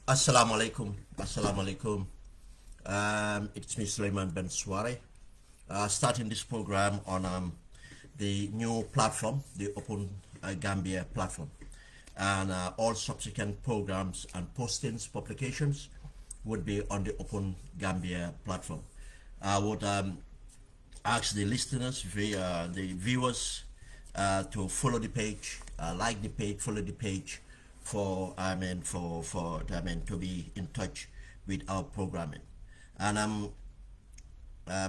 Assalamu alaikum. Assalamu alaikum. It's me, Sulaiman Ben Sware, starting this program on the new platform, the Open Gambia platform. And all subsequent programs and postings, publications would be on the Open Gambia platform. I would ask the listeners, the viewers, to follow the page, like the page, follow the page, to be in touch with our programming. And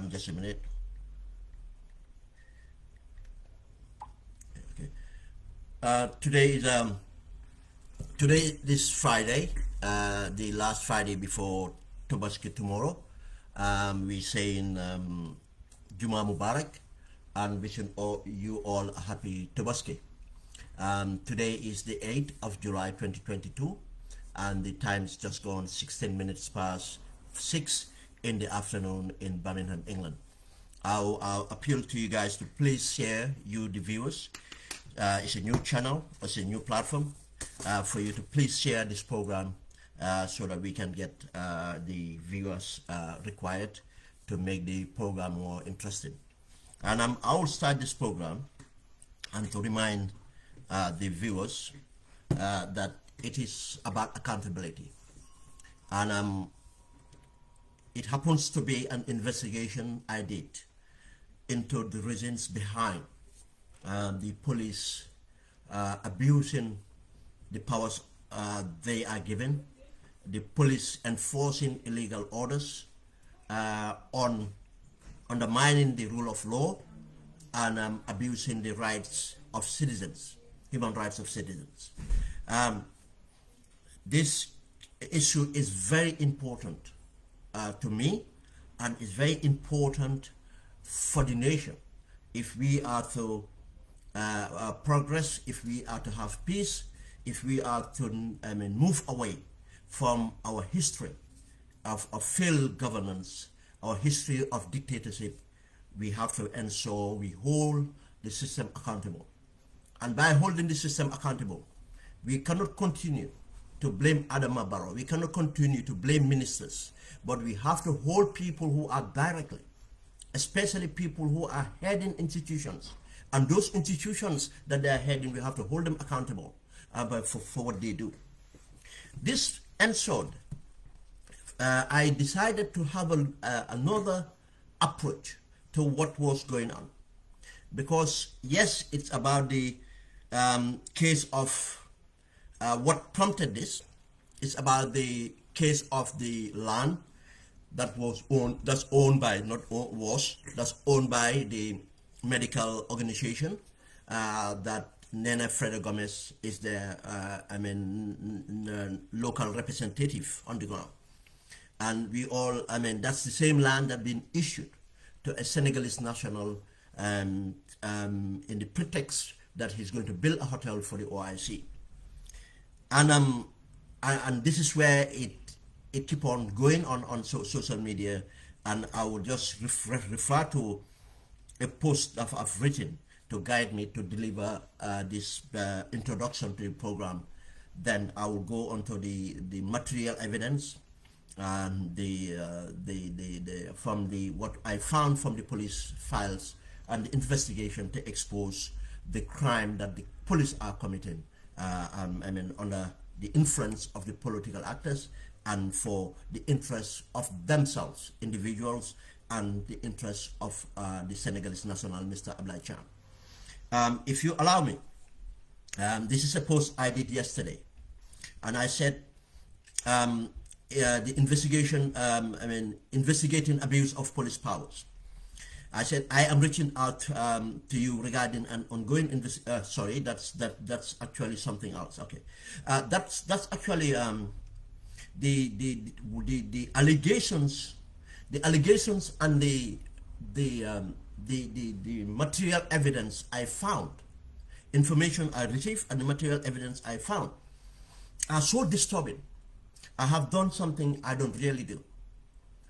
just a minute. Okay. Today this Friday, the last Friday before Tobaski tomorrow. We saying Juma Mubarak and wishing you all a happy Tobaski. Today is the 8th of July 2022, and the time's just gone 16 minutes past 6 in the afternoon in Birmingham, England. I'll appeal to you guys to please share, you the viewers. It's a new channel, it's a new platform, for you to please share this program so that we can get the viewers required to make the program more interesting. And I will start this program and to remind the viewers that it is about accountability, and it happens to be an investigation I did into the reasons behind the police abusing the powers they are given, the police enforcing illegal orders, on undermining the rule of law, and abusing the rights of citizens, human rights of citizens. This issue is very important to me, and is very important for the nation. If we are to progress, if we are to have peace, if we are to move away from our history of failed governance, our history of dictatorship, we have to ensure we hold the system accountable. And by holding the system accountable, we cannot continue to blame Adama Barrow. We cannot continue to blame ministers, but we have to hold people who are directly, especially people who are heading institutions. And those institutions that they are heading, we have to hold them accountable for what they do. This ensured I decided to have another approach to what was going on. Because yes, it's about the case of what prompted this. It's about the case of the land that was owned, that's owned by the medical organization that Neneh Freda Gomes is the local representative on the ground. And we all, that's the same land that been issued to a Senegalese national in the pretext that he's going to build a hotel for the OIC. And this is where it keep on going on social media, and I will just refer to a post that I've written to guide me to deliver this introduction to the program. Then I will go on to the material evidence, and what I found from the police files and the investigation to expose the crime that the police are committing, under the influence of the political actors and for the interests of themselves, individuals, and the interests of the Senegalese national, Mr. Ablaye Cham. If you allow me, this is a post I did yesterday, and I said the investigation, investigating abuse of police powers. I said I am reaching out to you regarding an ongoing sorry, that's actually something else. Okay, that's actually the allegations, and the material evidence I found, information I received, and the material evidence I found are so disturbing. I have done something I don't really do,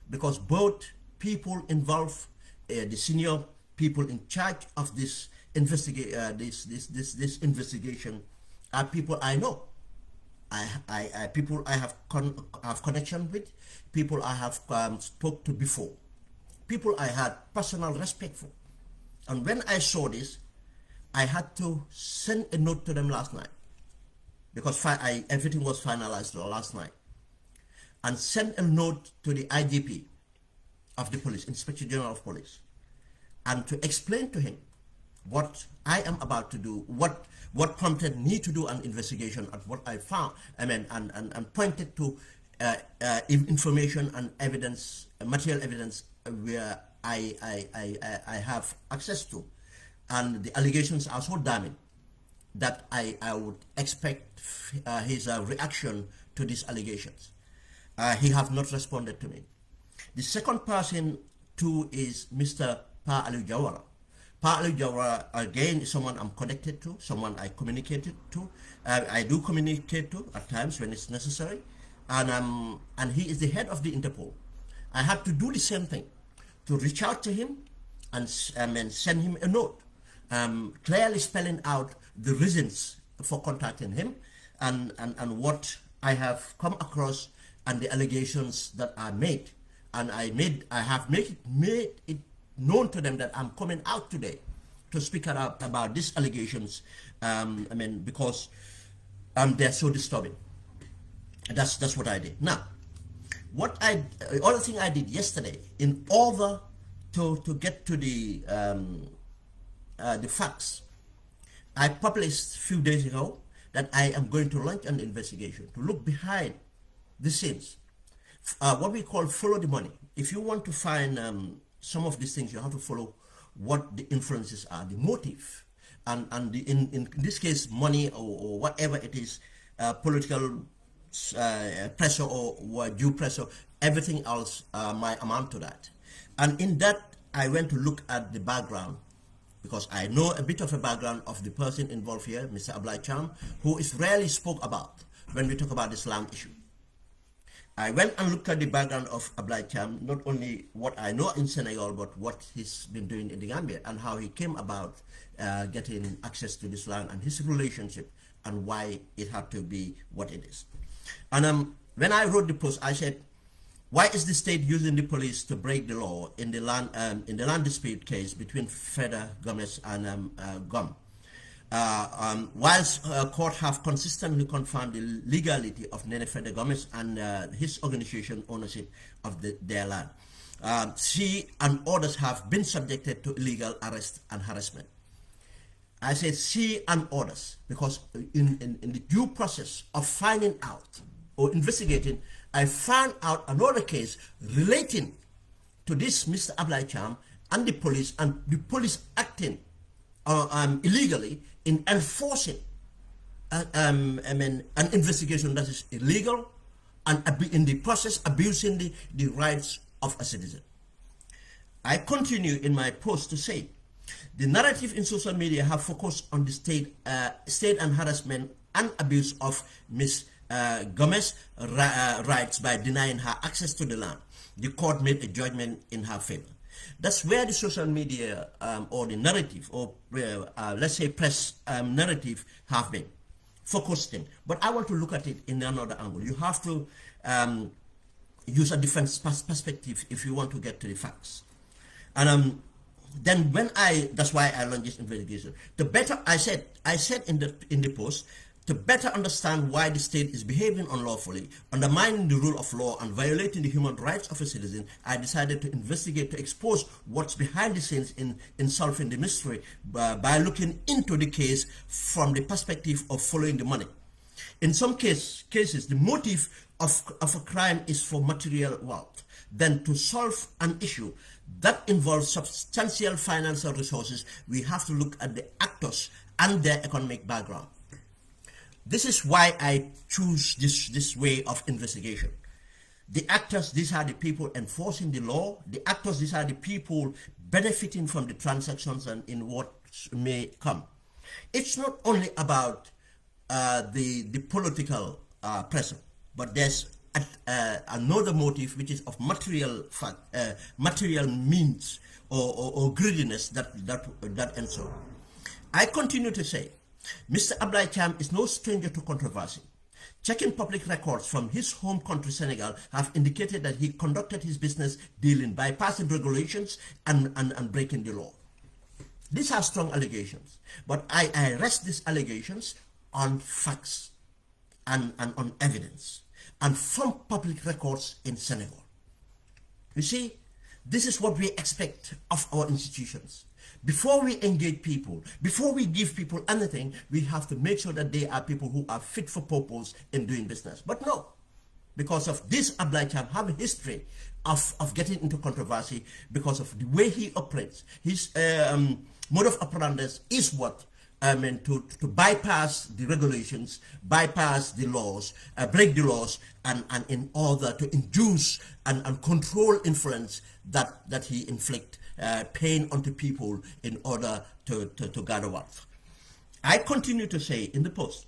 because both people involved, the senior people in charge of this investigation, are people I know. people I have connection with, people I have spoke to before, people I had personal respect for. And when I saw this, I had to send a note to them last night, because everything was finalized last night, and send a note to the IGP of the police, Inspector General of Police, and to explain to him what I am about to do, what prompted me to do an investigation at what I found, and pointed to information and evidence, material evidence where I have access to. And the allegations are so damning that I would expect his reaction to these allegations. He have not responded to me. The second person too is Mr. Pa Ali Jawara. Pa Ali Jawara, again, is someone I'm connected to, someone I communicated to. I do communicate to at times when it's necessary. And he is the head of the Interpol. I had to do the same thing, to reach out to him and send him a note, clearly spelling out the reasons for contacting him and what I have come across and the allegations that are made. And I have made it known to them that I'm coming out today to speak about these allegations, because they're so disturbing. That's what I did. Now, other thing I did yesterday, in order to get to the facts, I published a few days ago that I am going to launch an investigation to look behind the scenes, what we call follow the money. If you want to find some of these things, you have to follow what the influences are, the motive, and in this case, money or whatever it is, political pressure or due pressure, everything else might amount to that. And in that, I went to look at the background, because I know a bit of a background of the person involved here, Mr. Ablai Cham, who is rarely spoke about when we talk about this land issue. I went and looked at the background of Ablai Cham, not only what I know in Senegal, but what he's been doing in the Gambia, and how he came about getting access to this land, and his relationship, and why it had to be what it is. And when I wrote the post, I said, why is the state using the police to break the law in the land dispute case between Freda, Gomes, and GHOMMS? Whilst court have consistently confirmed the legality of Neneh Freda Gomes and his organization ownership of their land, she and others have been subjected to illegal arrest and harassment. I said she and others because in the due process of finding out or investigating, I found out another case relating to this Mr. Ablai Cham and the police acting illegally in enforcing an investigation that is illegal and in the process abusing the rights of a citizen. I continue in my post to say the narrative in social media have focused on the state and harassment and abuse of Ms. Gomes' rights by denying her access to the land. The court made a judgment in her favor. That's where the social media or the narrative, or let's say press narrative, have been focused in. But I want to look at it in another angle. You have to use a different perspective if you want to get to the facts. And then that's why I launched this investigation. The better, I said in the post, to better understand why the state is behaving unlawfully, undermining the rule of law and violating the human rights of a citizen, I decided to investigate, to expose what's behind the scenes in solving the mystery by looking into the case from the perspective of following the money. In some cases, the motive of a crime is for material wealth. Then to solve an issue that involves substantial financial resources, we have to look at the actors and their economic background. This is why I choose this way of investigation. The actors, these are the people enforcing the law. The actors, these are the people benefiting from the transactions and in what may come. It's not only about the political pressure, but there's another motive which is of material means or greediness that ensue. I continue to say, Mr. Ablai Cham is no stranger to controversy. Checking public records from his home country, Senegal, have indicated that he conducted his business dealing bypassing regulations and breaking the law. These are strong allegations, but I rest these allegations on facts and on evidence and from public records in Senegal. You see, this is what we expect of our institutions. Before we engage people, before we give people anything, we have to make sure that they are people who are fit for purpose in doing business. But no, because of this, Abdoulaye Thiam have a history of getting into controversy because of the way he operates. His mode of operandi is what to bypass the regulations, bypass the laws, break the laws, and in order to induce and control influence that he inflict pain onto people in order to gather wealth. I continue to say in the post,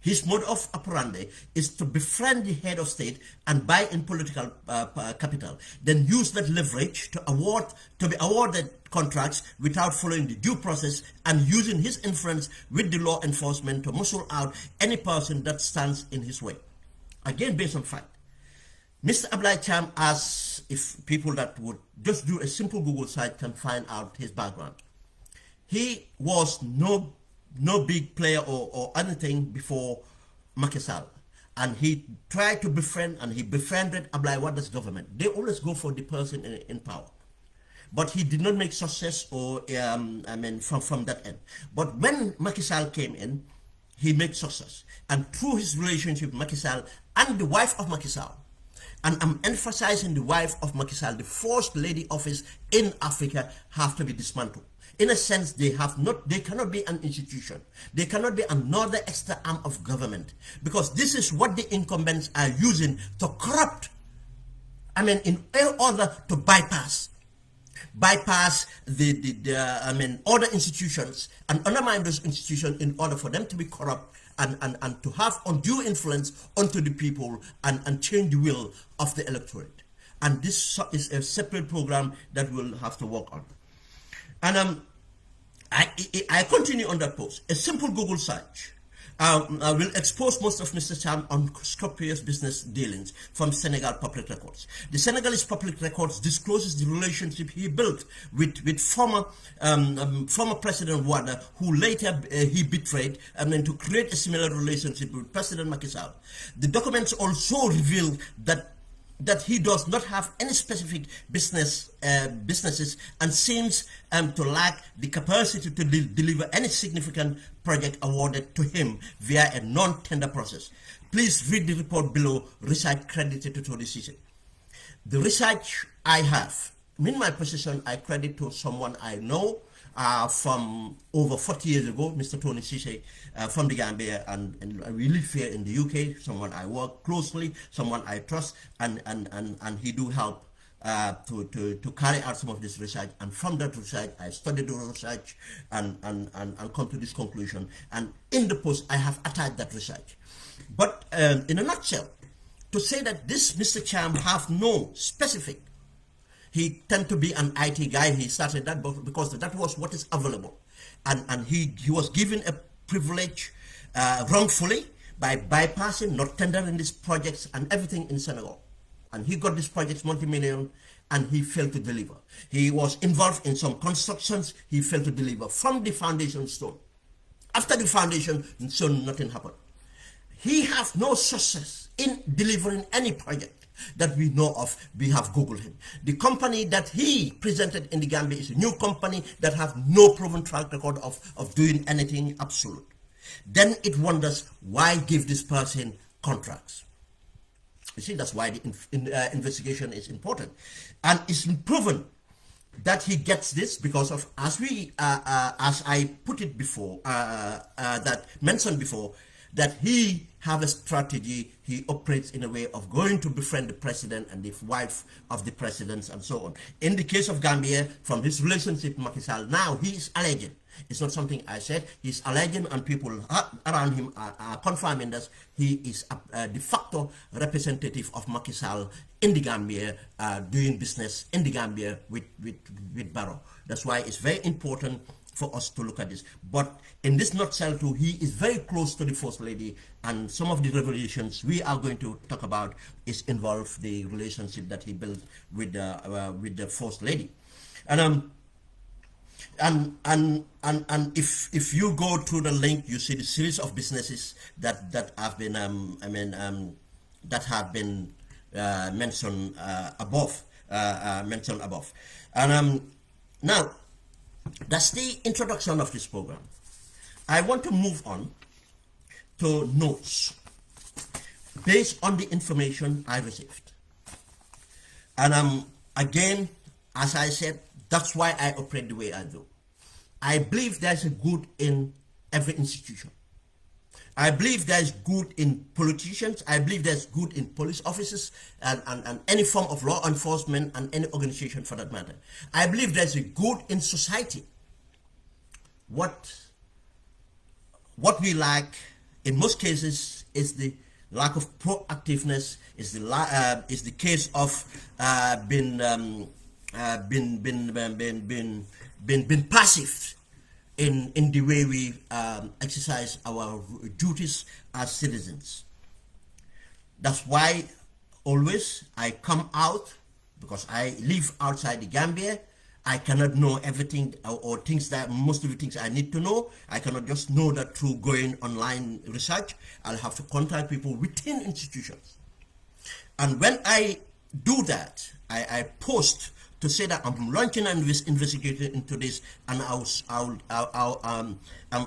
his mode of operandi is to befriend the head of state and buy in political capital, then use that leverage to be awarded contracts without following the due process and using his influence with the law enforcement to muscle out any person that stands in his way. Again, based on fact. Mr. Abdoulaye Thiam, as if people that would just do a simple Google search can find out his background. He was no big player or anything before Macky Sall, and he tried to befriend and he befriended Abdoulaye Wade's government. They always go for the person in power, but he did not make success or from that end. But when Macky Sall came in, he made success, and through his relationship with Macky Sall and the wife of Macky Sall. And I'm emphasizing the wife of Macky Sall, the first lady office in Africa, have to be dismantled. In a sense, they cannot be an institution. They cannot be another extra arm of government, because this is what the incumbents are using to corrupt. In order to bypass the other institutions and undermine those institutions in order for them to be corrupt and to have undue influence onto the people and change the will of the electorate. And this is a separate program that we'll have to work on. And I continue on that post. A simple Google search will expose most of Mr. Thiam unscrupulous business dealings from Senegal public records. The Senegalese public records discloses the relationship he built with former President Wade, who later he betrayed, to create a similar relationship with President Macky Sall. The documents also reveal that he does not have any specific businesses and seems to lack the capacity to deliver any significant project awarded to him via a non-tender process. Please read the report below, research credited to Tony Cisse. The research I have, in my position, I credit to someone I know from over 40 years ago, Mr. Tony Cisse, from the Gambia, and we live here in the UK, someone I work closely, someone I trust, and he do help to carry out some of this research. And from that research, I studied the research and come to this conclusion. And in the post, I have attached that research. But in a nutshell, to say that this Mr. Thiam have no specific, he tend to be an IT guy. He started that because that was what is available. And he was given a privilege wrongfully by bypassing, not tendering these projects and everything in Senegal. And he got these projects multi-million, and he failed to deliver. He was involved in some constructions. He failed to deliver from the foundation stone. After the foundation stone, nothing happened. He has no success in delivering any project that we know of. We have Googled him. The company that he presented in the Gambia is a new company that have no proven track record of doing anything absolute. Then it wonders, why give this person contracts? You see, that's why the investigation is important. And it's proven that he gets this because of, as I put it before, that mentioned before, that he have a strategy. He operates in a way of going to befriend the president and the wife of the presidents and so on. In the case of Gambia, from his relationship with Macky Sall, now he is alleging. It's not something I said. He's alleging, and people around him are confirming that he is a de facto representative of Macky Sall in the Gambia, doing business in the Gambia with Barrow. That's why it's very important for us to look at this. But in this nutshell too, he is very close to the First Lady, and some of the revelations we are going to talk about is involve the relationship that he built with the First Lady. And if you go through the link, you see the series of businesses that have been that have been mentioned above. And now that's the introduction of this program. I want to move on to notes based on the information I received. And again, as I said, that's why I operate the way I do. I believe there's a good in every institution. I believe there's good in politicians. I believe there's good in police officers and any form of law enforcement and any organization for that matter. I believe there's a good in society. What we lack in most cases is the lack of proactiveness, is the case of being passive in the way we exercise our duties as citizens. That's why always I come out, because I live outside the Gambia. I cannot know everything or things that most of the things I need to know. I cannot just know that through going online research. I'll have to contact people within institutions. And when I do that, I post to say that I'm launching an investigation into this, and I'm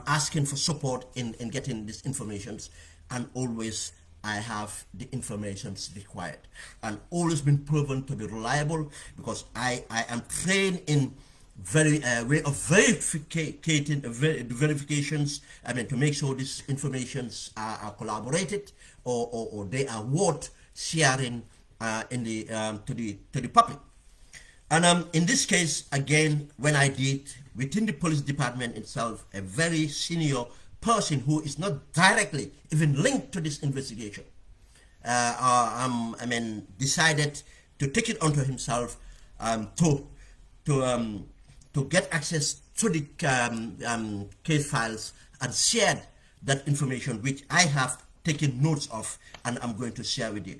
asking for support in getting these informations, and always I have the information required, and always been proven to be reliable, because I am trained in way of verifications. I mean, to make sure these informations are collaborated or they are worth sharing to the public. And in this case, again, when I did within the police department itself, a very senior person who is not directly even linked to this investigation, decided to take it onto himself to get access to the case files and shared that information, which I have taken notes of, and I'm going to share with you.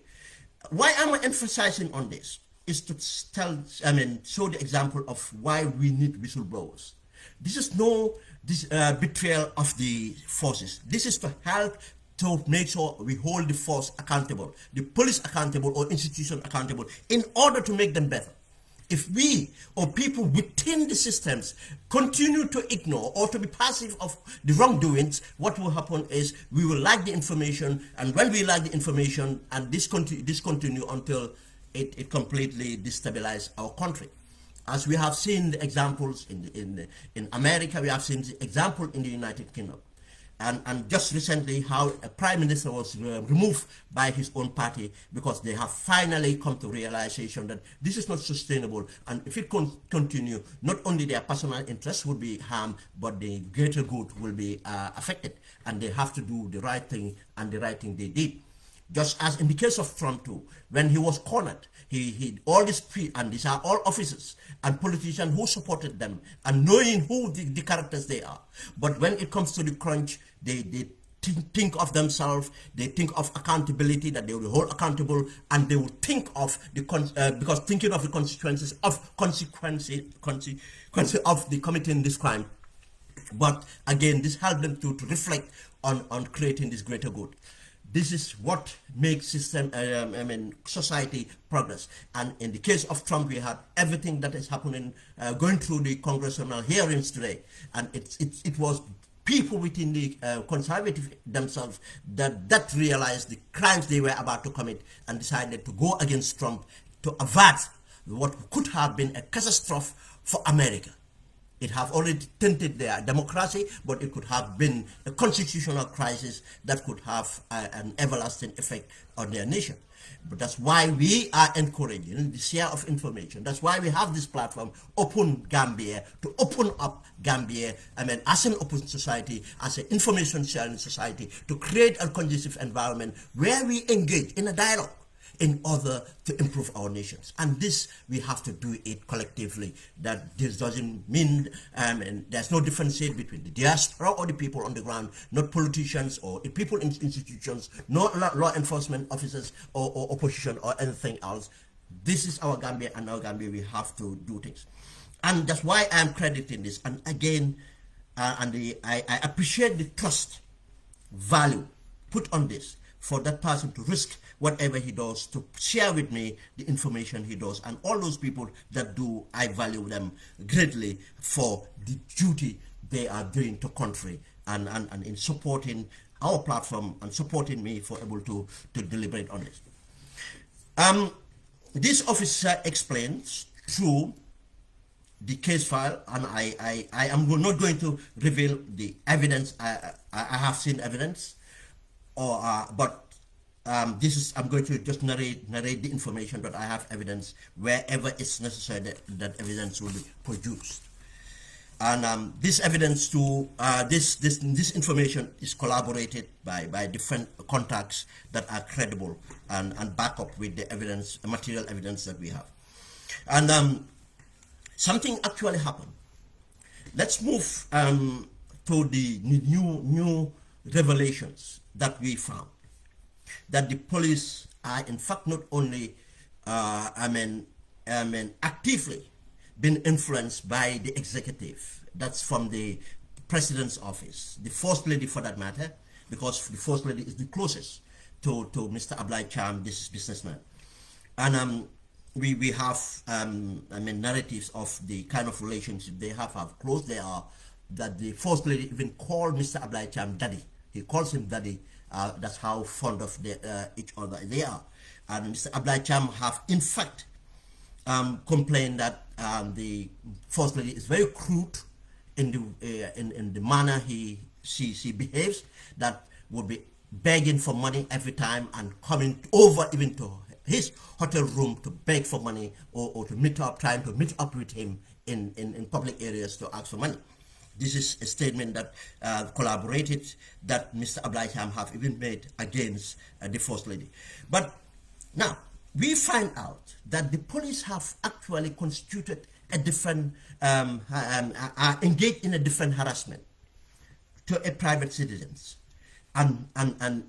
Why am I emphasizing on this? Is to show the example of why we need whistleblowers. This is no betrayal of the forces. This is to help to make sure we hold the force accountable, the police accountable, or institution accountable, in order to make them better. If we or people within the systems continue to ignore or to be passive of the wrongdoings, what will happen is we will lack the information, and when we lack the information, and this continue until it completely destabilizes our country. As we have seen the examples in America, we have seen the example in the United Kingdom. And just recently how a prime minister was removed by his own party, because they have finally come to realization that this is not sustainable, and if it continue, not only their personal interests will be harmed, but the greater good will be affected, and they have to do the right thing, and the right thing they did. Just as in the case of Trump too, when he was cornered, he all these and these are all officers and politicians who supported them, and knowing who the characters they are. But when it comes to the crunch, they think of themselves, they think of accountability, that they will hold accountable, and they will think of the because thinking of the consequences of the committing this crime. But again, this helped them to reflect on creating this greater good. This is what makes society progress. And in the case of Trump, we had everything that is happening, going through the congressional hearings today, and it was people within the conservative themselves that realized the crimes they were about to commit, and decided to go against Trump to avert what could have been a catastrophe for America. It have already tainted their democracy, but it could have been a constitutional crisis that could have an everlasting effect on their nation. But that's why we are encouraging the share of information. That's why we have this platform, Open Gambia, to open up Gambia, as an open society, as an information sharing society, to create a conducive environment where we engage in a dialogue in order to improve our nations. And this, we have to do it collectively. That this doesn't mean, and there's no difference between the diaspora or the people on the ground, not politicians or the people in institutions, not law enforcement officers or opposition or anything else. This is our Gambia, and our Gambia, we have to do things. And that's why I'm crediting this. And again, I appreciate the trust value put on this for that person to risk whatever he does to share with me the information he does, and all those people that do, I value them greatly for the duty they are doing to country and in supporting our platform and supporting me for able to deliberate on this. This officer explains through the case file, and I am not going to reveal the evidence. I have seen evidence, but this is, I'm going to just narrate the information, but I have evidence wherever it's necessary that evidence will be produced. And this evidence to this information is collaborated by different contacts that are credible and back up with the evidence, material evidence that we have. And something actually happened. Let's move to the new revelations that we found. That the police are in fact not only actively been influenced by the executive, that's from the president's office, the first lady for that matter, because the first lady is the closest to Mr. Ablai Cham, this businessman. And we have narratives of the kind of relationship they have close they are, that the first lady even called Mr. Ablai Cham daddy. He calls him daddy. That's how fond of each other they are. And Mr. Ablai Cham have in fact complained that the first lady is very crude in the manner she behaves, that would be begging for money every time and coming over even to his hotel room to beg for money or to meet up, trying to meet up with him in public areas to ask for money. This is a statement that collaborated that Mr. Ablai Cham have even made against the First Lady. But now, we find out that the police have actually constituted a different, are engaged in a different harassment to a private citizens. And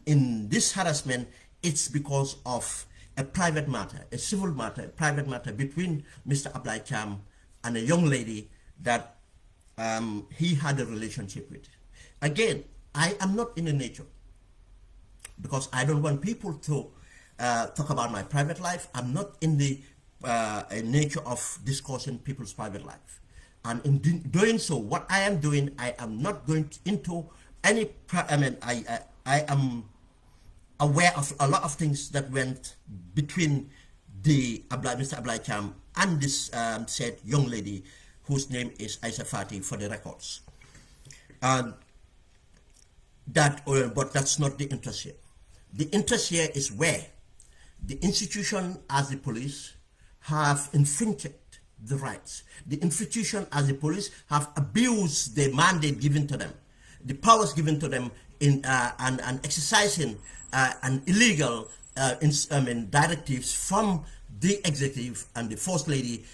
in this harassment, it's because of a private matter, a civil matter, a private matter between Mr. Ablai Cham and a young lady that he had a relationship with. Again, I am not in the nature, because I don't want people to talk about my private life. I'm not in the nature of discussing people's private life. And in doing so, what I am doing, I am not going into any, I am aware of a lot of things that went between the Mr. Ablai Cham and this said young lady, whose name is Aisa Fati for the records. But that's not the interest here. The interest here is where the institution as the police have infringed the rights. The institution as the police have abused the mandate given to them, the powers given to them in and exercising an illegal directives from the executive and the First Lady,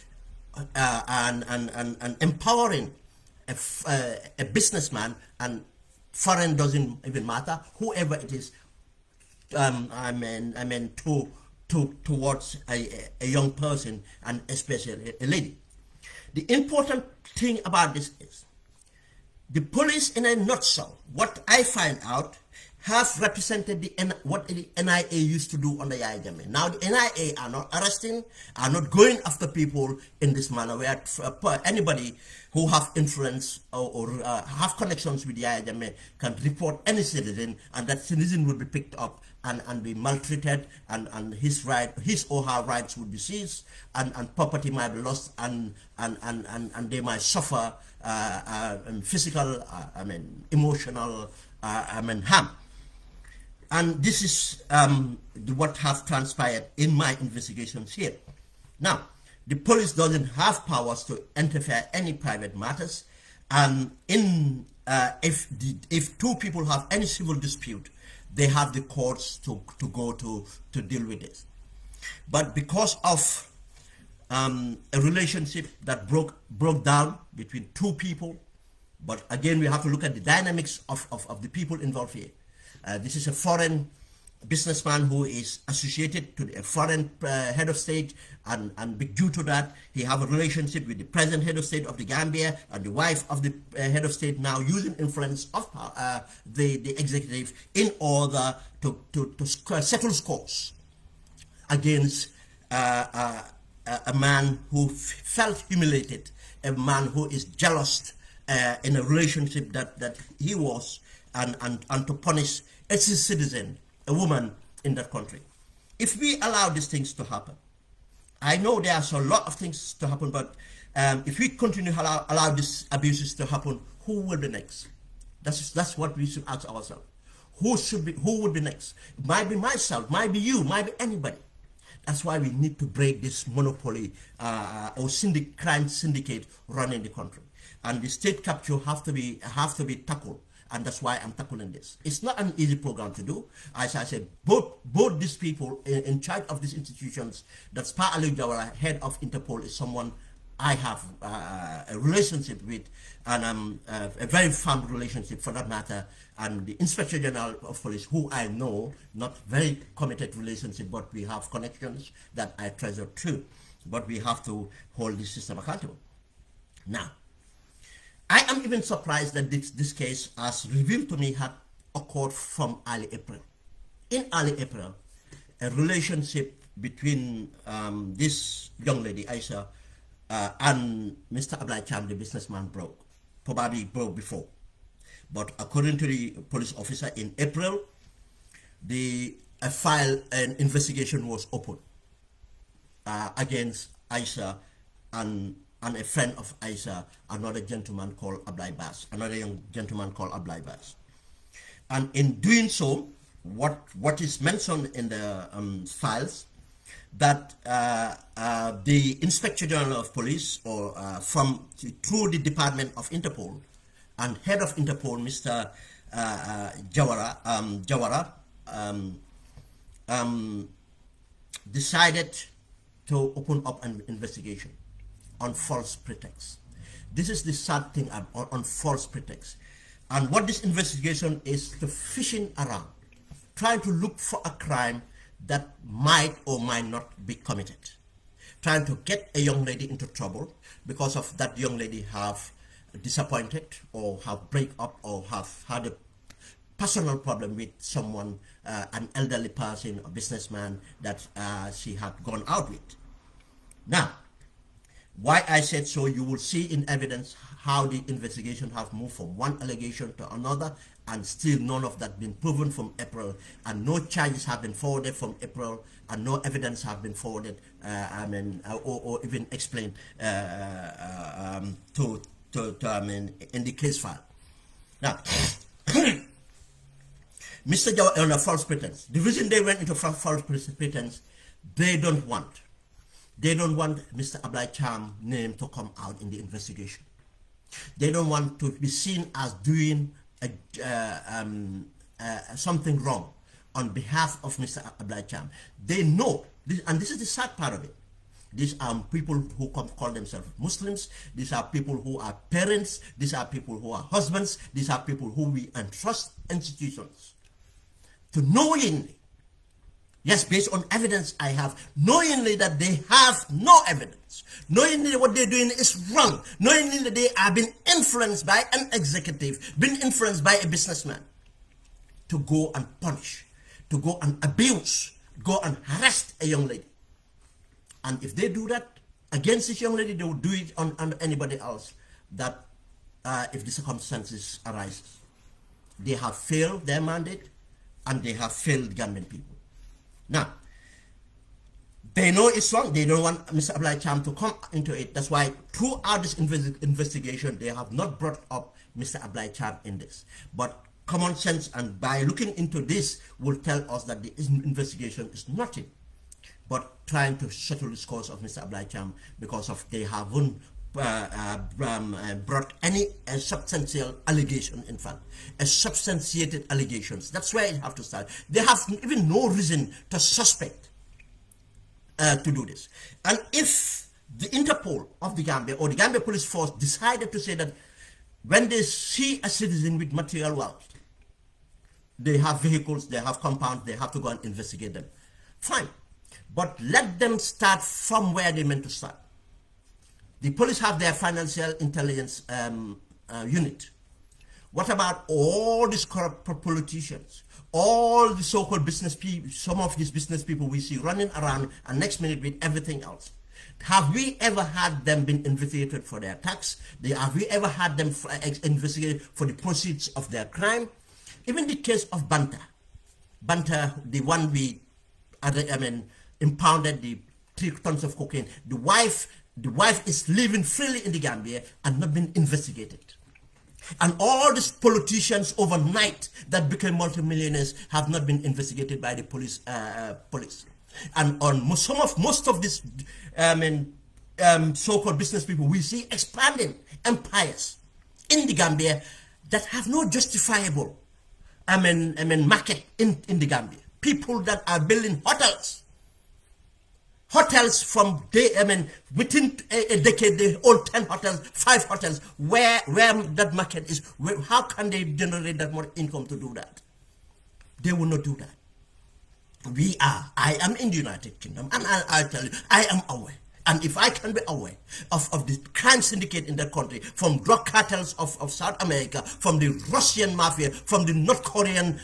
and empowering a businessman, and foreign doesn't even matter, whoever it is, towards a young person, and especially a lady. The important thing about this is the police, in a nutshell, what I find out, have represented what the NIA used to do under Yaya Jammeh. Now the NIA are not arresting, are not going after people in this manner, where anybody who have influence or have connections with Yaya Jammeh can report any citizen, and that citizen will be picked up and be maltreated, and his or her rights would be seized, and property might be lost, and they might suffer physical, emotional, harm. And this is what have transpired in my investigations here. Now, the police doesn't have powers to interfere any private matters, and if two people have any civil dispute, they have the courts to go to deal with this. But because of a relationship that broke down between two people, but again we have to look at the dynamics of the people involved here. This is a foreign businessman who is associated to a foreign head of state, and due to that he have a relationship with the present head of state of the Gambia and the wife of the head of state, now using influence of the executive in order to settle scores against a man who felt humiliated, a man who is jealous in a relationship that he was, and to punish a citizen, a woman in that country. If we allow these things to happen, I know there are a lot of things to happen, but if we continue to allow these abuses to happen, who will be next? That's what we should ask ourselves. Who would be next? It might be myself, might be you, might be anybody. That's why we need to break this monopoly or crime syndicate running the country, and the state capture have to be tackled. And that's why I'm tackling this. It's not an easy program to do. As I said, both these people in charge of these institutions, that's Pa Ali Jawara, head of Interpol, is someone I have a relationship with, and a very firm relationship for that matter. And the Inspector General of Police, who I know, not very committed relationship, but we have connections that I treasure too. But we have to hold this system accountable. Now, I am even surprised that this case, as revealed to me, had occurred from early April. In early April, a relationship between this young lady, Aisha, and Mr. Ablai Cham, the businessman, broke. Probably broke before. But according to the police officer, in April, an investigation was opened against Aisha and a friend of Aisha, another gentleman called Ablai Bas, another young gentleman called Ablai Bas. And in doing so, what is mentioned in the files, that the Inspector General of Police, or through the Department of Interpol, and head of Interpol, Mr. Jawara, decided to open up an investigation on false pretext. This is the sad thing, on false pretext. And what this investigation is, to fishing around, trying to look for a crime that might or might not be committed, trying to get a young lady into trouble because of that young lady have disappointed or have break up or have had a personal problem with someone, an elderly person, a businessman that she had gone out with. Now, why I said so, you will see in evidence how the investigation have moved from one allegation to another, and still none of that been proven from April, and no charges have been forwarded from April, and no evidence have been forwarded, or even explained in the case file. Now, Mr. Jawa on a false pretense. The reason they went into false pretense, they don't want Mr. Ablai Cham name to come out in the investigation. They don't want to be seen as doing something wrong on behalf of Mr. Ablai Cham. They know, and this is the sad part of it, these are people who call themselves Muslims, these are people who are parents, these are people who are husbands, these are people who we entrust institutions to knowingly, yes, based on evidence I have, knowingly that they have no evidence, knowingly that what they're doing is wrong, knowingly that they are being influenced by an executive, being influenced by a businessman, to go and punish, to go and abuse, go and harass a young lady. And if they do that against this young lady, they will do it on anybody else, that if the circumstances arise. They have failed their mandate, and they have failed Gambian people. Now, they know it's wrong. They don't want Mr. Ablai Cham to come into it. That's why throughout this investigation, they have not brought up Mr. Ablai Cham in this. But common sense, and by looking into this, will tell us that the investigation is nothing but trying to settle the scores of Mr. Ablai Cham, because of they haven't brought any substantial allegation, in fact, to do this. And if the Interpol of the Gambia or the Gambia Police Force decided to say that when they see a citizen with material wealth, they have vehicles, they have compounds, they have to go and investigate them, fine. But let them start from where they meant to start. The police have their financial intelligence unit. What about all these corrupt politicians, all the so-called business people, some of these business people we see running around and next minute with everything else? Have we ever had them been investigated for their tax? Have we ever had them investigated for the proceeds of their crime? Even the case of Banta, the one we, impounded the 3 tons of cocaine. The wife is living freely in the Gambia and not been investigated. And all these politicians overnight that became multimillionaires have not been investigated by the police. And on most of these so-called business people we see expanding empires in the Gambia that have no justifiable market in the Gambia. People that are building hotels from within a decade they own 10 hotels, 5 hotels. Where that market is, how can they generate that more income to do that? They will not do that. I am in the United Kingdom, and I tell you, I am aware. And if I can be aware of the crime syndicate in that country, from drug cartels of South America, from the Russian mafia, from the North Korean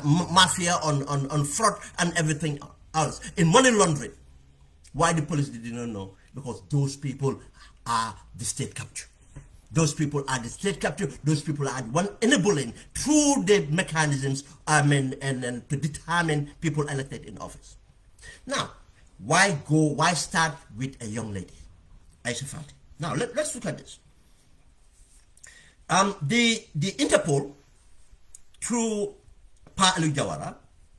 mafia on fraud and everything else, in money laundering, why the police did not know? Because those people are the state capture. Those people are the state capture. Those people are the one enabling through the mechanisms and to determine people elected in office. Now, why start with a young lady, Aisha Fati? Now let's look at this. The Interpol, through Pa Ali Jawara,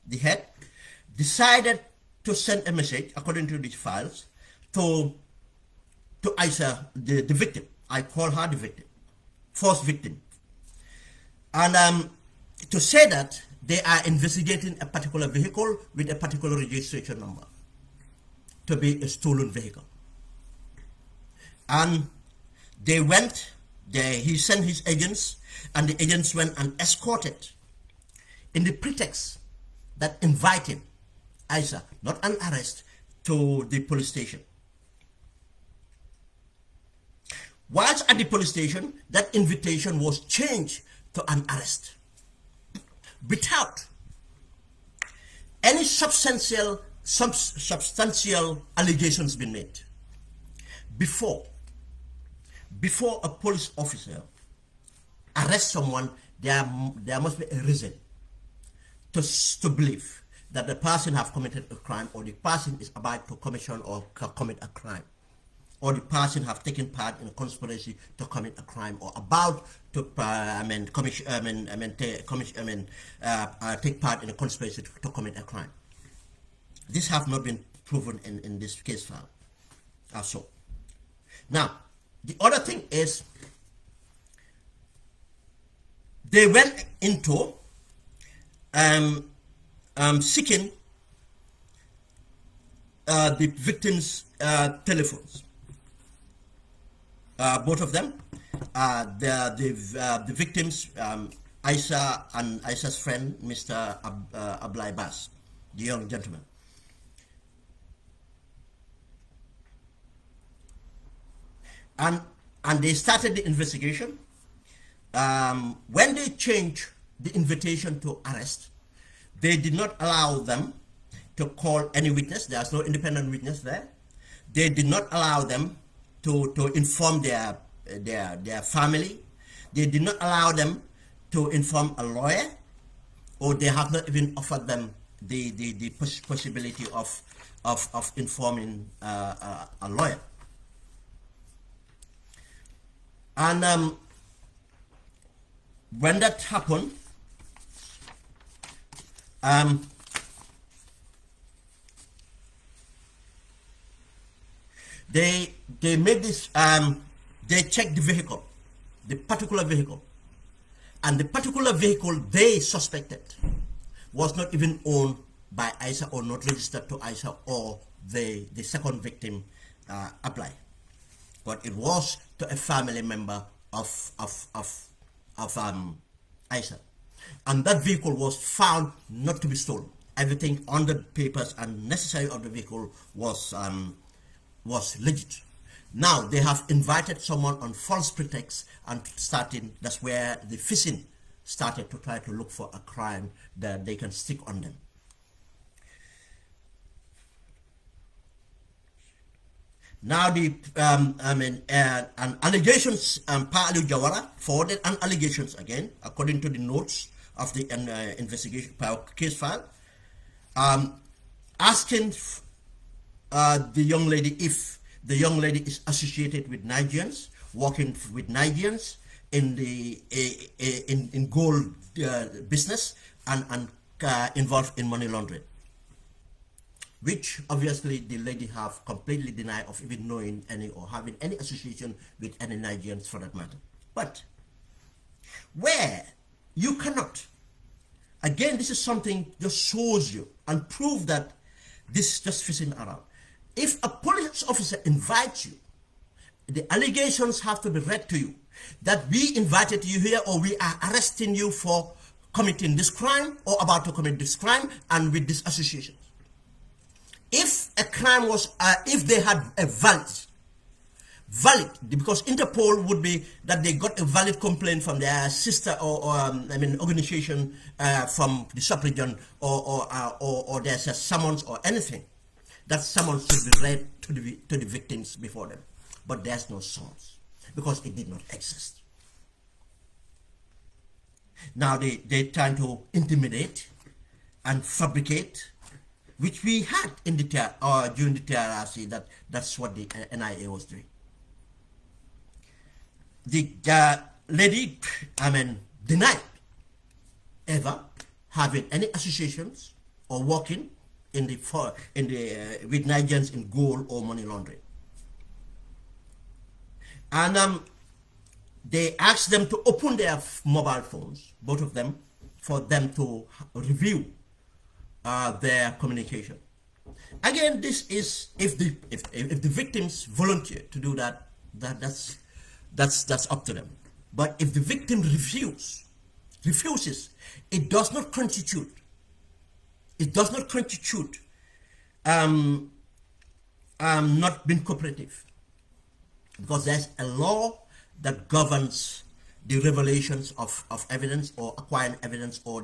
the head, decided to send a message, according to these files, to Aisha, the victim. I call her the victim, first victim. And to say that they are investigating a particular vehicle with a particular registration number to be a stolen vehicle. And they went, he sent his agents, and the agents went and escorted in the pretext that invited Aisha, not an arrest, to the police station. Whilst at the police station, that invitation was changed to an arrest without any substantial allegations being made. Before a police officer arrests someone, there must be a reason to believe that the person has committed a crime, or the person is about to commission or commit a crime, or the person have taken part in a conspiracy to commit a crime, or about to take part in a conspiracy to commit a crime. This have not been proven in this case file. Also, now the other thing is they went into seeking the victims' telephones. Both of them, the victims, Aisha and Aisha's friend, Mr. Ablai Bas, the young gentleman. And they started the investigation. When they changed the invitation to arrest, they did not allow them to call any witness. There's no independent witness there. They did not allow them to inform their family. They did not allow them to inform a lawyer, or they have not even offered them the possibility of informing a lawyer. And when that happened, they made this, they checked the vehicle, the particular vehicle, and the particular vehicle they suspected was not even owned by ISA or not registered to ISA, or the second victim apply. But it was to a family member of ISA. And that vehicle was found not to be stolen. Everything on the papers and necessary of the vehicle was legit. Now they have invited someone on false pretext and that's where the fishing started, to try to look for a crime that they can stick on them. Now the allegations, Pa Aliu Jawara forwarded an allegations again, according to the notes of the investigation case file, asking the young lady if the young lady is associated with Nigerians, working with Nigerians in the in gold business and involved in money laundering, which obviously the lady have completely denied of even knowing any or having any association with any Nigerians for that matter. But where you cannot, again, this is something just shows you and prove that this is just fishing around. If a police officer invites you, the allegations have to be read to you that we invited you here, or we are arresting you for committing this crime or about to commit this crime and with this association. If a crime was, if they had a valid, because Interpol would be that they got a valid complaint from their sister or organization from the sub-region, or there's a summons or anything, that summons should be read to the victims before them. But there's no summons because it did not exist. Now they're trying to intimidate and fabricate, which we had in the during the TRRC, that's what the NIA was doing. The lady, denied ever having any associations or working with Nigerians in gold or money laundering. And they asked them to open their mobile phones, both of them, for them to review their communication. Again, this is if the victims volunteer to do that, that's up to them. But if the victim refuses, it does not constitute. Not being cooperative, because there's a law that governs the revelations of evidence or acquiring evidence, or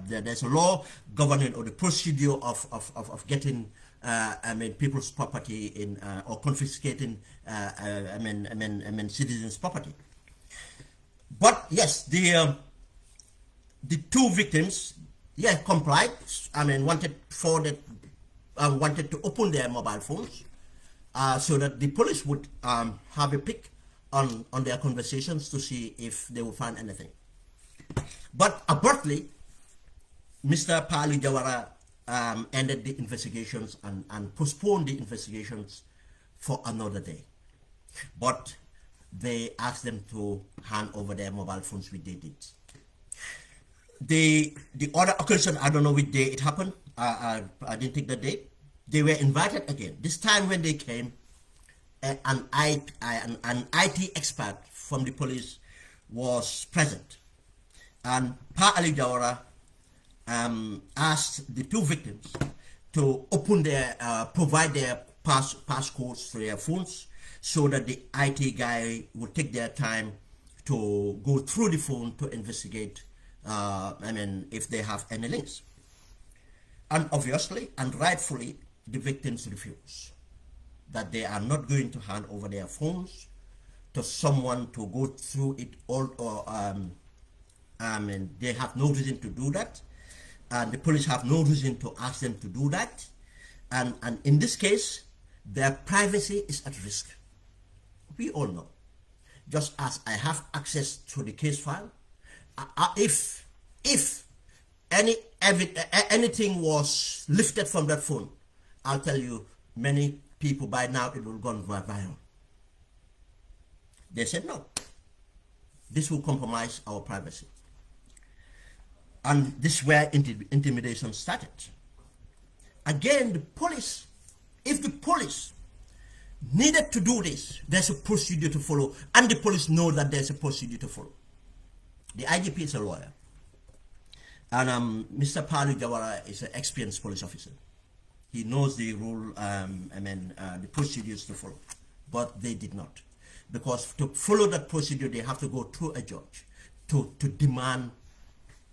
there's a law governing or the procedure of getting people's property in or confiscating citizens' property. But yes, the two victims, complied. Wanted to open their mobile phones so that the police would have a pick on their conversations to see if they will find anything. But abruptly, Mr. Pa Aliu Jawara ended the investigations and postponed the investigations for another day. But they asked them to hand over their mobile phones, which they did. The other occasion, I don't know which day it happened. I didn't take the date. They were invited again. This time when they came, an IT expert from the police was present, and Pa Aliu Jawara asked the two victims to open their, provide their passcodes to their phones, so that the IT guy would take their time to go through the phone to investigate, if they have any links. And obviously and rightfully, the victims refuse, that they are not going to hand over their phones to someone to go through it all, or they have no reason to do that, and the police have no reason to ask them to do that, and in this case, their privacy is at risk. We all know. Just as I have access to the case file, if anything was lifted from that phone, I'll tell you, many people by now, it will go viral. They said no. This will compromise our privacy. And this is where intimidation started. Again, the police, if the police needed to do this, there's a procedure to follow, and the police know that there's a procedure to follow. The IGP is a lawyer, and Mr. Palu Jawara is an experienced police officer. He knows the rule, the procedures to follow, but they did not. Because to follow that procedure, they have to go through a judge to demand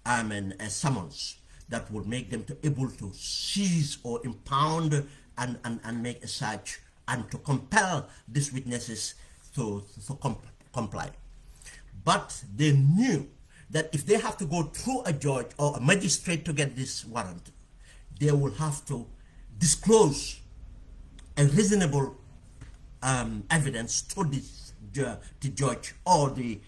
a summons that would make them able to seize or impound and make a search and to compel these witnesses to comply. But they knew that if they have to go through a judge or a magistrate to get this warrant, they will have to disclose a reasonable evidence to the judge or the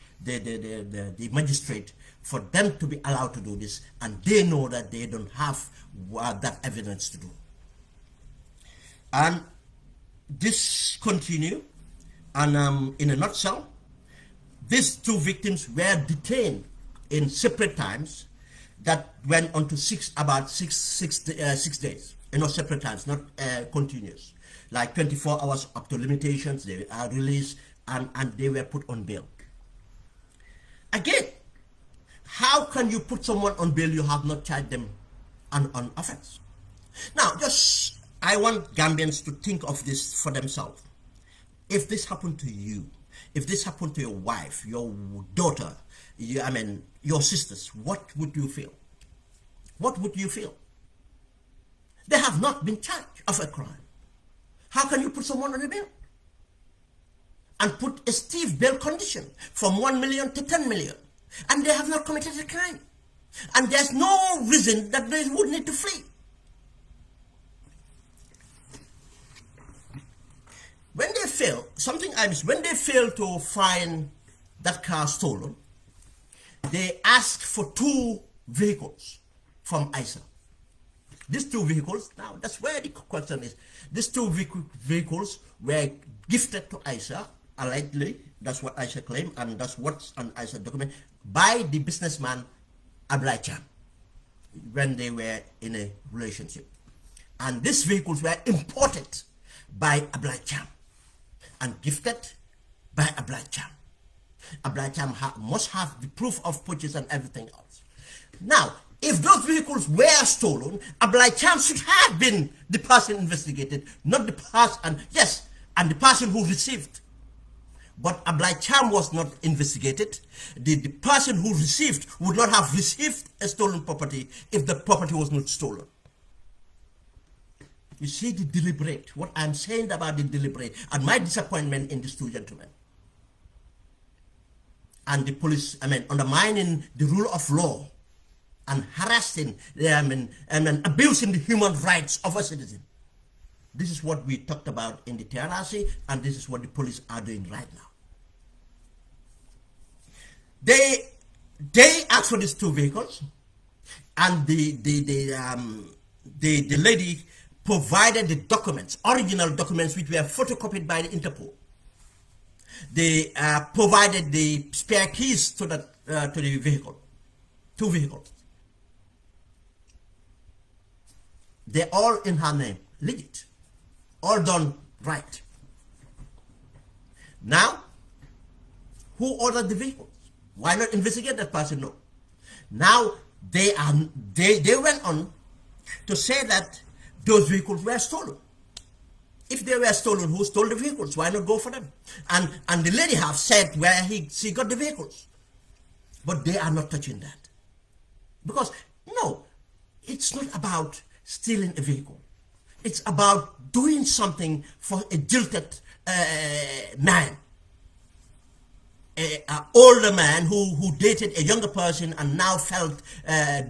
magistrate for them to be allowed to do this, and they know that they don't have that evidence to do. And this continued, and in a nutshell, these two victims were detained in separate times that went on to about six days. Separate times, not continuous. Like 24 hours up to limitations, they are released and they were put on bail. Again, how can you put someone on bail you have not charged them on offense? Now, I want Gambians to think of this for themselves. If this happened to you, if this happened to your wife, your daughter, your sisters, what would you feel? What would you feel? They have not been charged of a crime. How can you put someone on a bail? And put a stiff bail condition from 1 million to 10 million. And they have not committed a crime. And there's no reason that they would need to flee. When they fail, when they fail to find that car stolen, they ask for 2 vehicles from ISA. These 2 vehicles, now that's where the question is. These 2 vehicles were gifted to ISA, allegedly, that's what ISA claimed, and that's what's on ISA document, by the businessman Ablai Cham, when they were in a relationship. And these vehicles were imported by Ablai Cham and gifted by Ablai Cham. Ablai Cham must have the proof of purchase and everything else. Now, if those vehicles were stolen, Ablai Cham should have been the person investigated, not the person, and the person who received. But Ablai Cham was not investigated. The person who received would not have received a stolen property if the property was not stolen. You see the deliberate, what I'm saying about the deliberate, and my disappointment in these 2 gentlemen. And the police, undermining the rule of law and harassing and abusing the human rights of a citizen. This is what we talked about in the TRRC, and this is what the police are doing right now. They asked for these 2 vehicles, and the lady provided the documents, original documents, which were photocopied by the Interpol. They provided the spare keys to the vehicle, 2 vehicles. They're all in her name, legit, all done right. Now, who ordered the vehicles? Why not investigate that person? No. Now they went on to say that those vehicles were stolen. If they were stolen, who stole the vehicles? Why not go for them? And the lady have said where she got the vehicles. But they are not touching that. Because, no, it's not about stealing a vehicle. It's about doing something for a jilted man. An older man who dated a younger person and now felt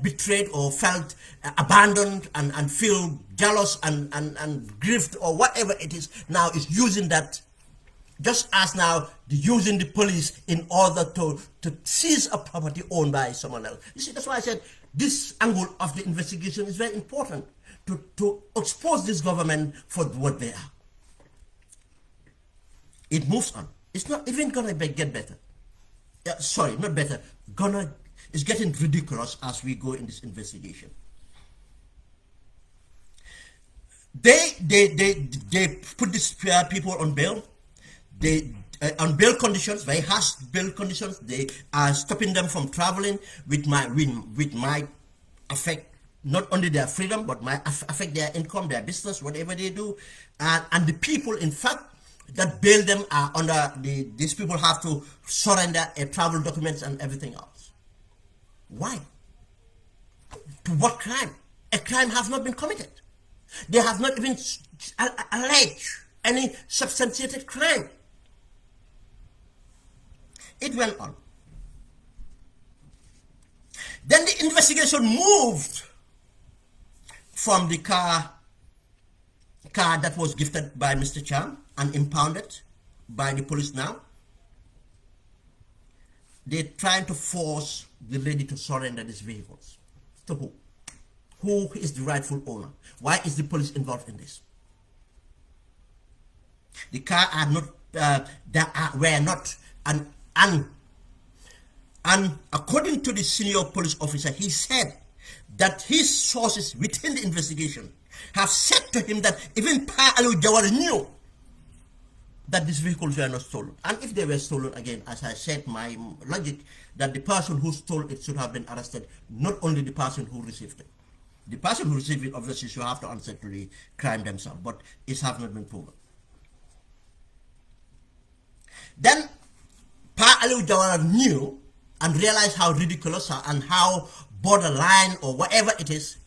betrayed or felt abandoned and feel jealous and grieved or whatever it is, now is using that, just as now using the police in order to seize a property owned by someone else. You see, that's why I said this angle of the investigation is very important to expose this government for what they are. It moves on. It's not even gonna get better. Sorry, not better. It's getting ridiculous as we go in this investigation. They put these people on bail. They on bail conditions, very harsh bail conditions. They are stopping them from traveling, which might affect not only their freedom but might affect their income, their business, whatever they do. And the people, in fact, that bail them are under these people have to surrender travel documents and everything else. Why? To what crime? A crime has not been committed. They have not even alleged any substantiated crime. It went on. Then the investigation moved from the car that was gifted by Mr. Cham and impounded by the police now. They're trying to force the lady to surrender these vehicles. To who? Who is the rightful owner? Why is the police involved in this? The car are not, were not, and according to the senior police officer, he said that his sources within the investigation have said to him that even Pa Aliu Jawara knew that these vehicles were not stolen. And if they were stolen, again, as I said, my logic, that the person who stole it should have been arrested, not only the person who received it. The person who received it obviously should have to answer to the crime themselves, but it has not been proven. Then Pa Aliu Jawara knew and realized how ridiculous and how borderline or whatever it is.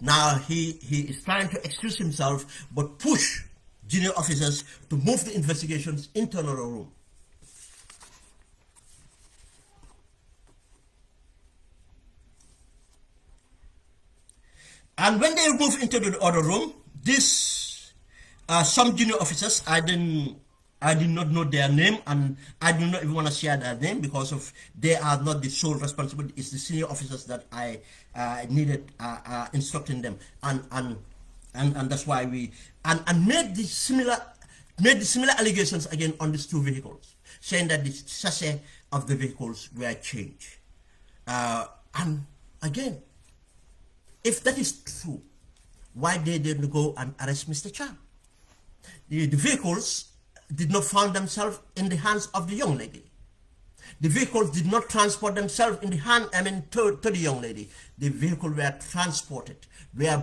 Now he is trying to excuse himself but push junior officers to move the investigations into another room. And when they move into the other room, this some junior officers, I did not know their name, and I do not even want to share their name because of they are not the sole responsibility. It's the senior officers that I needed instructing them, and that's why we made the similar allegations again on these two vehicles, saying that the chassis of the vehicles were changed. And again, if that is true, why they didn't go and arrest Mr. Chan? The vehicles did not find themselves in the hands of the young lady. The vehicles did not transport themselves in the hand, to the young lady. The vehicle were transported, were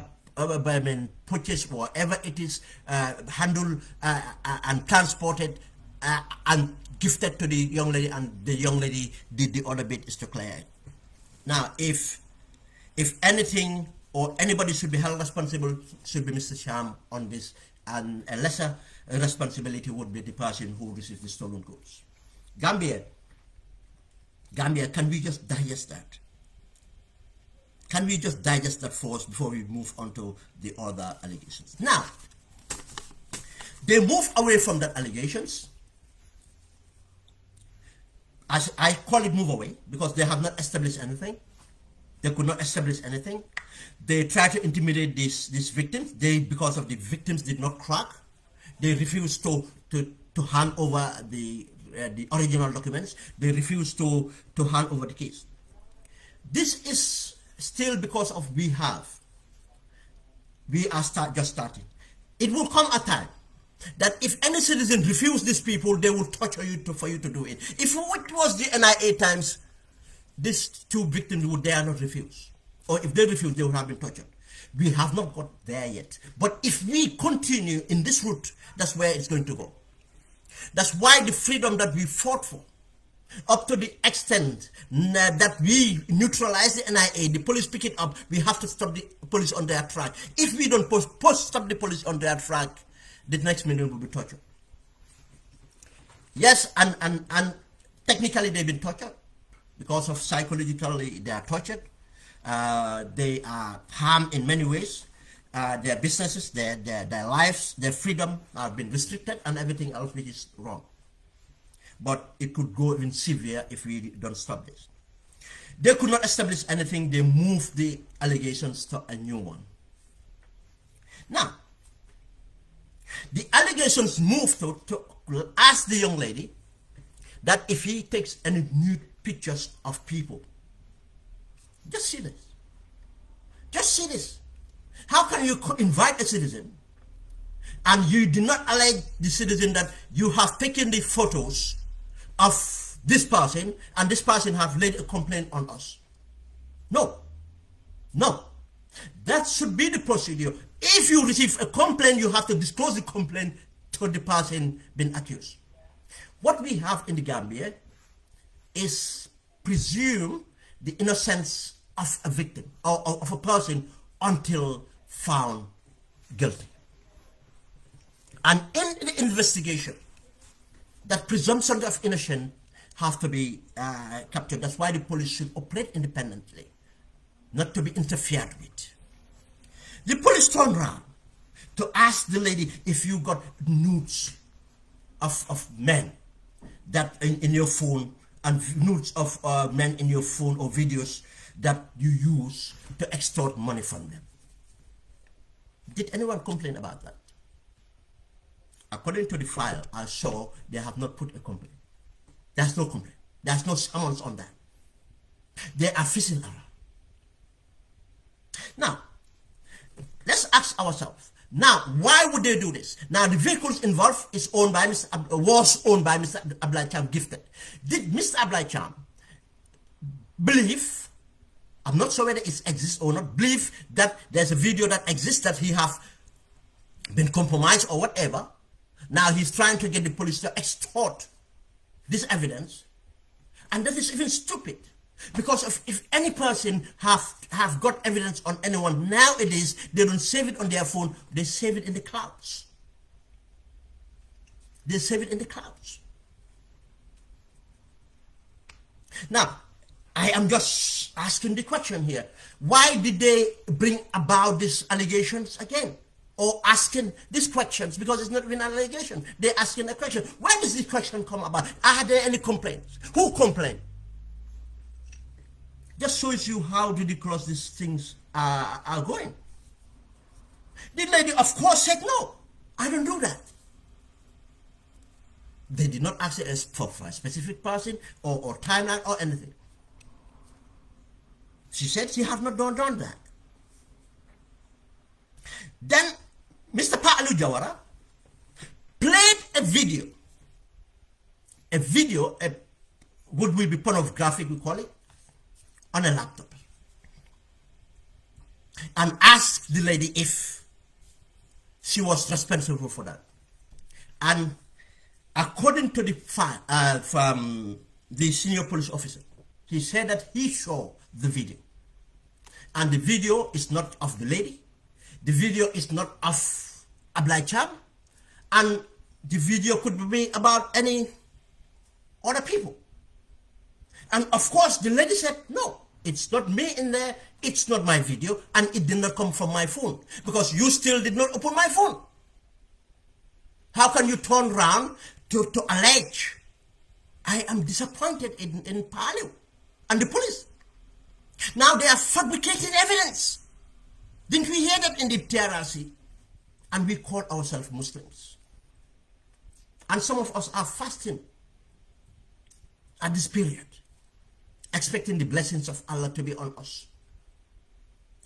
purchased, whatever it is, handled and transported and gifted to the young lady, and the young lady did the other bit, is to clear it. Now, if anything or anybody should be held responsible, should be Mr. Sham on this, and a lesser responsibility would be the person who received the stolen goods. Gambia, can we just digest that? Can we just digest that first before we move on to the other allegations? Now, they move away from that allegations. As I call it, move away, because they have not established anything. They could not establish anything. They try to intimidate these victims. Because of the victims did not crack, they refused to hand over the original documents. They refused to hand over the case. This is still because of we are just starting. It will come a time that if any citizen refuse these people, they will torture you for you to do it. If it was the NIA times, these two victims would dare not refuse. Or if they refuse, they would have been tortured. We have not got there yet. But if we continue in this route, that's where it's going to go. That's why the freedom that we fought for, up to the extent that we neutralize the NIA, the police pick it up, we have to stop the police on their track. If we don't stop the police on their track, the next minute will be tortured. Yes, and technically they've been tortured because of psychologically they are tortured. They are harmed in many ways. Their businesses, their lives, their freedom have been restricted, and everything else, which is wrong. But it could go even severe if we don't stop this. They could not establish anything. They moved the allegations to a new one. Now, the allegations moved to ask the young lady that if he takes any nude pictures of people, just see this. Just see this. How can you invite a citizen and you did not allege the citizen that you have taken the photos of this person and this person have laid a complaint on us. No. No. That should be the procedure. If you receive a complaint, you have to disclose the complaint to the person being accused. What we have in the Gambia is presume the innocence of a victim or of a person until found guilty. And in the investigation, that presumption of innocence have to be captured. That's why the police should operate independently, not to be interfered with. The police turned around to ask the lady if you got nudes of men that in your phone, and nudes of men in your phone or videos that you use to extort money from them. Did anyone complain about that? According to the file, I saw they have not put a complaint. There's no complaint. There's no summons on that. They are fishing around. Now, let's ask ourselves. Now, why would they do this? Now, the vehicles involved was owned by Mr. Ablai Cham Gifted. Did Mr. Ablai Cham believe, I'm not sure whether it exists or not, believe that there's a video that exists that he have been compromised or whatever? Now he's trying to get the police to extort this evidence, and that is even stupid. Because if any person have got evidence on anyone nowadays, they don't save it on their phone, they save it in the clouds. They save it in the clouds. Now, I am just asking the question here. Why did they bring about these allegations again? Or asking these questions? Because it's not even an allegation. They're asking a question. Why does this question come about? Are there any complaints? Who complained? Just shows you how ridiculous these things are going. The lady, of course, said, no, I don't do that. They did not ask it for a specific person or timeline or anything. She said she have not done that. Then Mr. Pa'alu Jawara played a video, what will be pornographic, we call it, on a laptop, and asked the lady if she was responsible for that. And according to the file from the senior police officer, he said that he saw the video, and the video is not of the lady, the video is not of Ablai Cham, and the video could be about any other people. And of course, the lady said, no, it's not me in there, it's not my video, and it did not come from my phone, because you still did not open my phone. How can you turn around to allege? I am disappointed in Palu and the police. Now they are fabricating evidence. Didn't we hear that in the TRRC? And we call ourselves Muslims. And some of us are fasting at this period, expecting the blessings of Allah to be on us,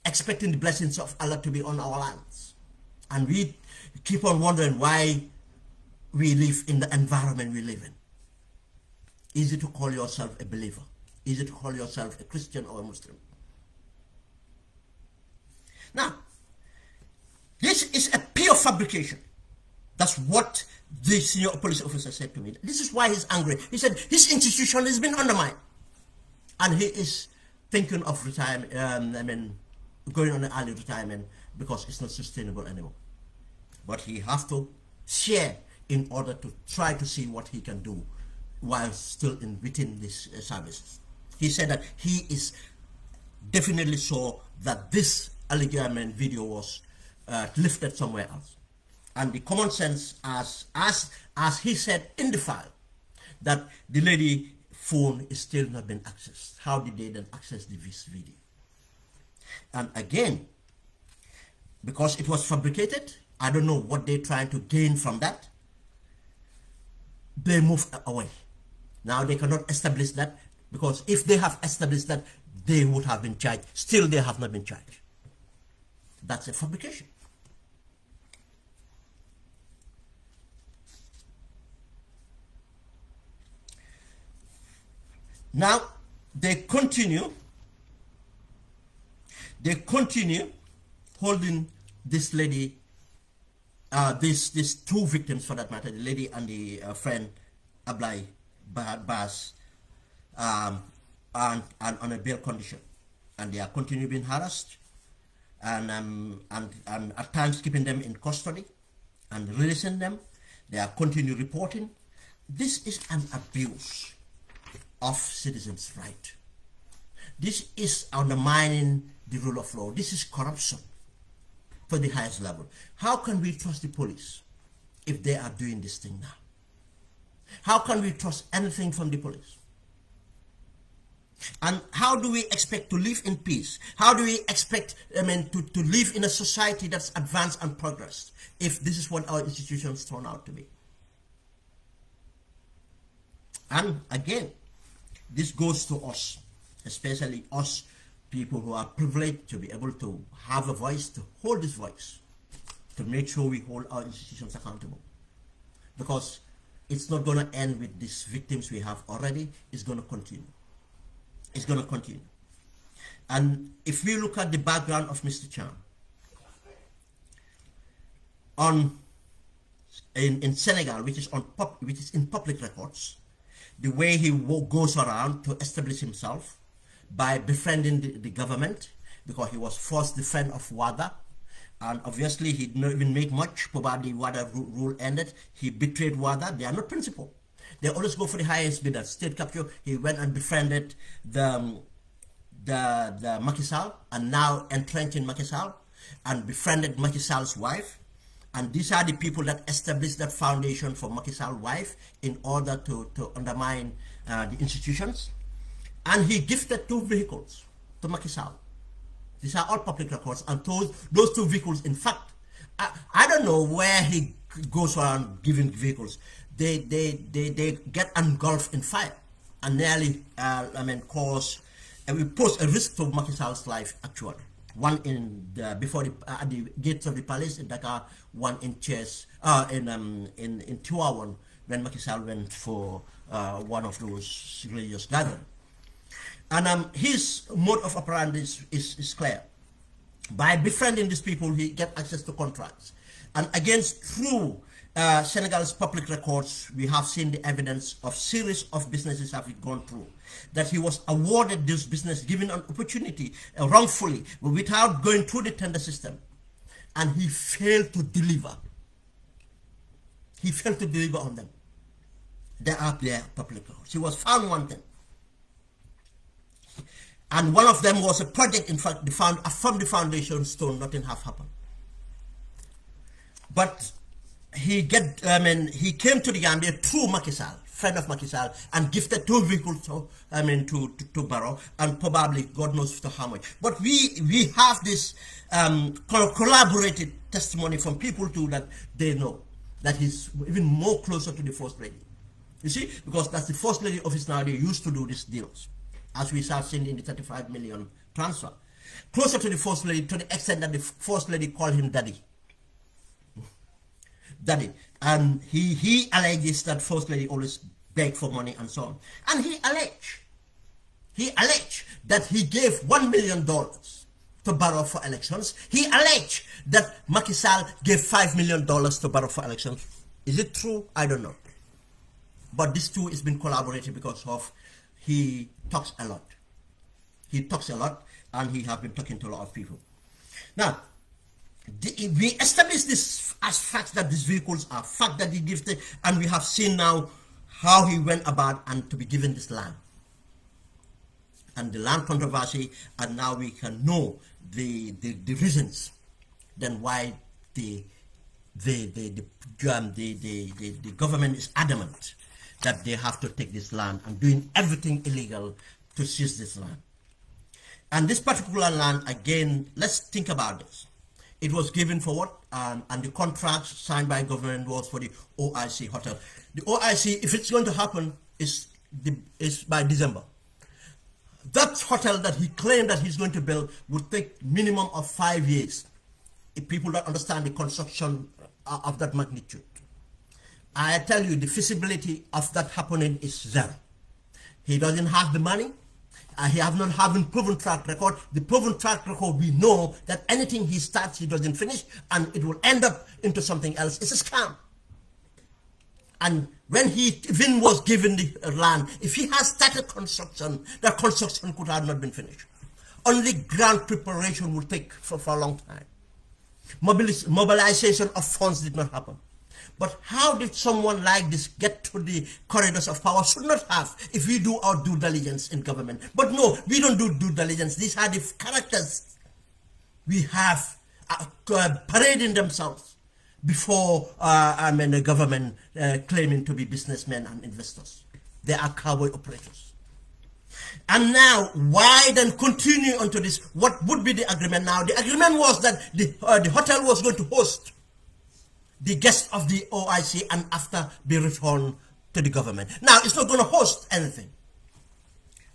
expecting the blessings of Allah to be on our lands. And we keep on wondering why we live in the environment we live in. Is it to call yourself a believer? Is it to call yourself a Christian or a Muslim? Now, this is a pure fabrication. That's what the senior police officer said to me. This is why he's angry. He said his institution has been undermined, and he is thinking of retirement. Going on an early retirement because it's not sustainable anymore. But he has to share in order to try to see what he can do while still within these services. He said that he is definitely sure that this allegation video was lifted somewhere else. And the common sense, as he said in the file, that the lady phone is still not been accessed. How did they then access this video? And again, because it was fabricated, I don't know what they're trying to gain from that. They moved away. Now they cannot establish that, because if they have established that, they would have been charged. Still, they have not been charged. That's a fabrication. Now, they continue holding this lady, these two victims for that matter, the lady and the friend Ablai Bas, and on a bail condition, and they are continuing being harassed, and at times keeping them in custody and releasing them. They are continuing reporting. This is an abuse of citizens' right. This is undermining the rule of law. This is corruption for the highest level. How can we trust the police if they are doing this thing now? How can we trust anything from the police? And how do we expect to live in peace? How do we expect, to live in a society that's advanced and progressed if this is what our institutions turn out to be? And again, this goes to us, especially us people who are privileged to be able to have a voice, to hold this voice, to make sure we hold our institutions accountable. Because it's not going to end with these victims we have already. It's going to continue. It's going to continue. And if we look at the background of Mr. Chan, in Senegal, which is in public records, the way he goes around to establish himself by befriending the government, because he was forced the friend of Wada, and obviously he did not even make much. Probably Wada rule ended. He betrayed Wada. They are not principled. They always go for the highest bidder. State capture. He went and befriended the Macky Sall, and now entrenched in Macky Sall, and befriended Macky Sall's wife. And these are the people that established that foundation for Macky Sall's wife in order to undermine the institutions. And he gifted 2 vehicles to Macky Sall. These are all public records. And those 2 vehicles, in fact, I don't know where he goes around giving vehicles. They get engulfed in fire and nearly, pose a risk to Macky Sall's life, actually. One at the gates of the palace in Dakar, one in Chess, in Tiwawan, when Macky Sall went for one of those religious gatherings. And his mode of operandi is clear. By befriending these people, he gets access to contracts. And against through Senegal's public records, we have seen the evidence of series of businesses have gone through. That he was awarded this business, given an opportunity wrongfully, without going through the tender system. And he failed to deliver. He failed to deliver on them. They are their public records. He was found wanted. And one of them was a project, in fact, from the foundation stone, nothing have happened. But he came to the Gambia through Macky Sall, friend of Macky Sall, and gifted 2 vehicles to Barrow, and probably God knows to how much. But we have this collaborated testimony from people too, that they know that he's even more closer to the First Lady. You see, because that's the First Lady office now. They used to do these deals, as we have seen in the 35 million transfer. Closer to the First Lady, to the extent that the First Lady called him daddy. Daddy. And he alleges that First Lady always begged for money and so on. And he alleged that he gave $1 million to Barrow for elections. He alleged that Macky Sall gave $5 million to Barrow for elections. Is it true? I don't know. But this too has been collaborated because of he talks a lot. He talks a lot, and he has been talking to a lot of people. Now, we established this as facts, that these vehicles are fact that he gifted, and we have seen now how he went about and to be given this land. And the land controversy, and now we can know the reasons then why the government is adamant that they have to take this land and doing everything illegal to seize this land. And this particular land, again, let's think about this. It was given for what? And the contract signed by government was for the OIC hotel. The OIC, if it's going to happen, is by December. That hotel that he claimed that he's going to build would take minimum of 5 years. If people don't understand the construction of that magnitude, I tell you, the feasibility of that happening is 0. He doesn't have the money. He have not having proven track record. The proven track record, we know that anything he starts, he doesn't finish, and it will end up into something else. It's a scam. And when he even was given the land, if he has started construction, that construction could have not been finished. Only ground preparation will take for a long time. Mobilization of funds did not happen. But how did someone like this get to the corridors of power? Should not have, if we do our due diligence in government. But no, we don't do due diligence. These are the characters we have parading themselves before the government claiming to be businessmen and investors. They are cowboy operators. And now, why then continue onto this? What would be the agreement now? The agreement was that the hotel was going to host the guests of the OIC and after be returned to the government. Now, it's not going to host anything.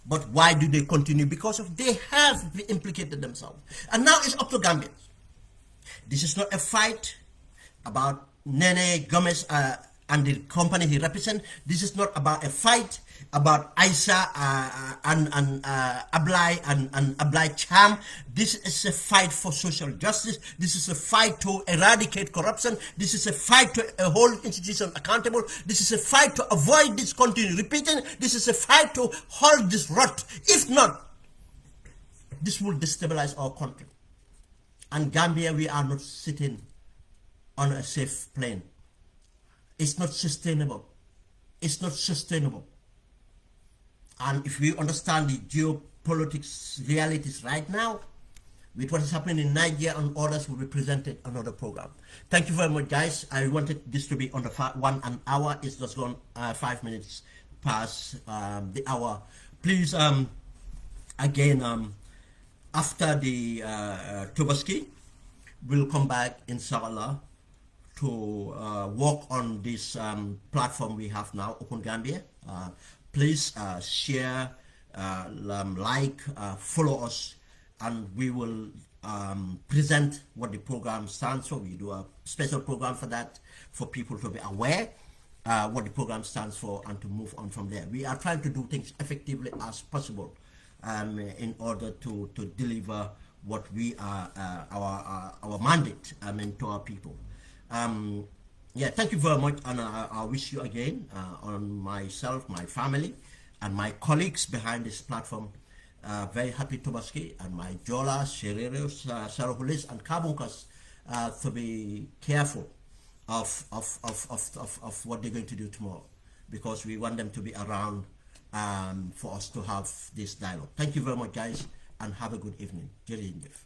But why do they continue? Because of they have implicated themselves. And now it's up to Gambians. This is not a fight about Neneh, Gomes, and the company he represents. This is not about a fight about Aisha and Ablai and Ablai Cham. This is a fight for social justice. This is a fight to eradicate corruption. This is a fight to hold institutions accountable. This is a fight to avoid this continue repeating. This is a fight to hold this rot. If not, this will destabilize our country. And Gambia, we are not sitting on a safe plane. It's not sustainable. It's not sustainable. And if we understand the geopolitics realities right now, with what is happening in Nigeria and others, will be presented another program. Thank you very much, guys. I wanted this to be under 1 hour. It's just gone 5 minutes past the hour. Please, again, after the Tobaski, we'll come back, inshallah, to work on this platform we have now, Open Gambia. Please share, like, follow us, and we will present what the program stands for. We do a special program for that, for people to be aware what the program stands for and to move on from there. We are trying to do things effectively as possible in order to deliver what we are, our mandate, to our people. Yeah, thank you very much, and I wish you again, on myself, my family, and my colleagues behind this platform, very happy Tobaski, and my Jolas, Shereros, Sarahulis, and Kabunkas, to be careful of what they're going to do tomorrow, because we want them to be around for us to have this dialogue. Thank you very much, guys, and have a good evening. Jerry Indif.